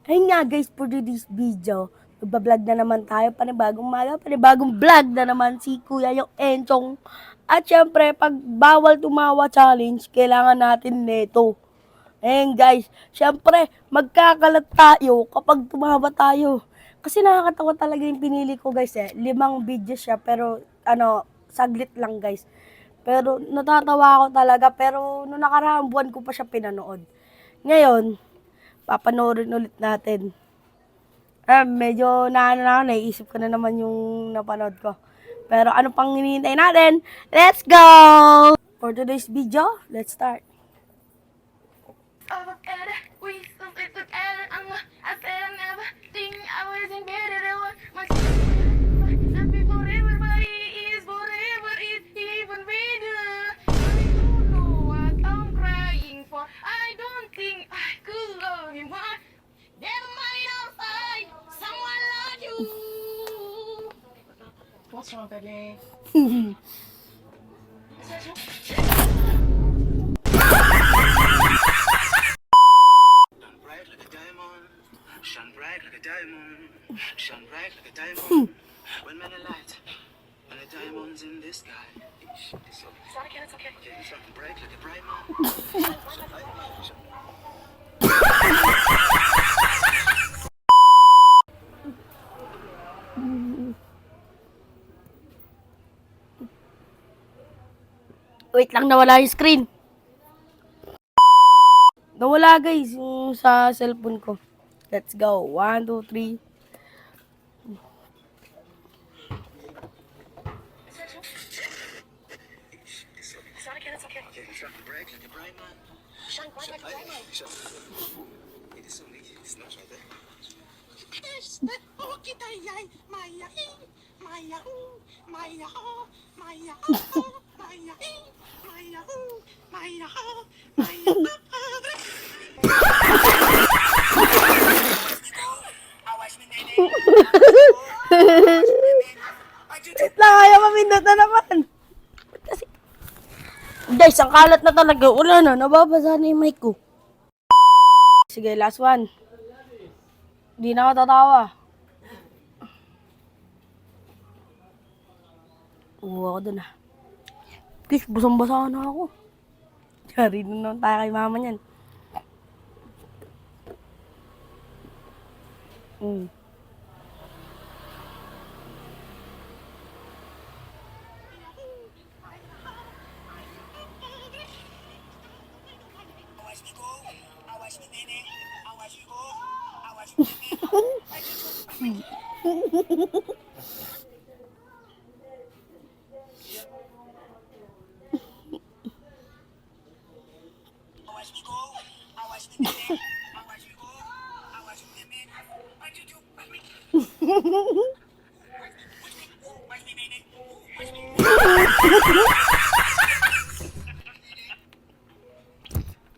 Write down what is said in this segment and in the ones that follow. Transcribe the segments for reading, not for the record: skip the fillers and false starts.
Ayun nga guys, for today's video, magbablog na naman tayo, panibagong umaga, panibagong vlog na naman si Kuya yung Enchong. At syempre, pag bawal tumawa challenge, kailangan natin neto. Ayun guys, syempre, magkakalat tayo kapag tumawa tayo. Kasi nakakatawa talaga yung pinili ko guys 5 video siya, pero saglit lang guys. Pero natatawa ako talaga, pero nung nakaraang buwan ko pa siya pinanood. Ngayon, papanoorin ulit natin. Medyo naisip ko na naman yung napanood ko. Pero ano pang hinihintay natin? Let's go! For today's video, let's start. What's wrong, baby? Shine bright like a diamond. Shine bright like a diamond. Shine bright like a diamond. When men are light, and the diamonds in the sky. It's okay. Okay, shine bright like a diamond. Wait lang, nawala yung screen. Nawala guys, yung sa cellphone ko. Let's go. 1, 2, 3. It's okay. Okay, shine bright like a diamond. Shine bright like a diamond. It is only it's not right there. Wait lang, ayaw mamindot na naman. Kasi, guys, ang kalat na talaga. Wala na, nababasa na yung mic ko. Sige, last one. Hindi na ako tatawa. Uwa ako dun ah. Guys, basang-basa na ako. Yari na naman tayo kay mama niyan.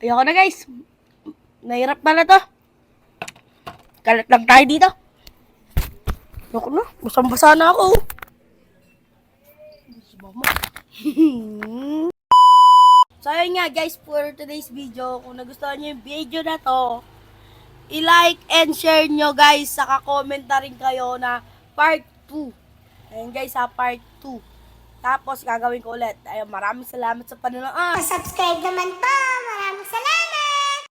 Ayoko na guys. Nahirap na to. Kalat lang tayo dito. Ayoko na. Basang-basa na ako. So ayun nga guys, for today's video, kung nagustuhan nyo yung video na to, i-like and share nyo guys, saka comment na rin kayo na part 2. Ayun guys ha, part 2. Tapos gagawin ko ulit. Ayun, maraming salamat sa panonood. Subscribe naman po!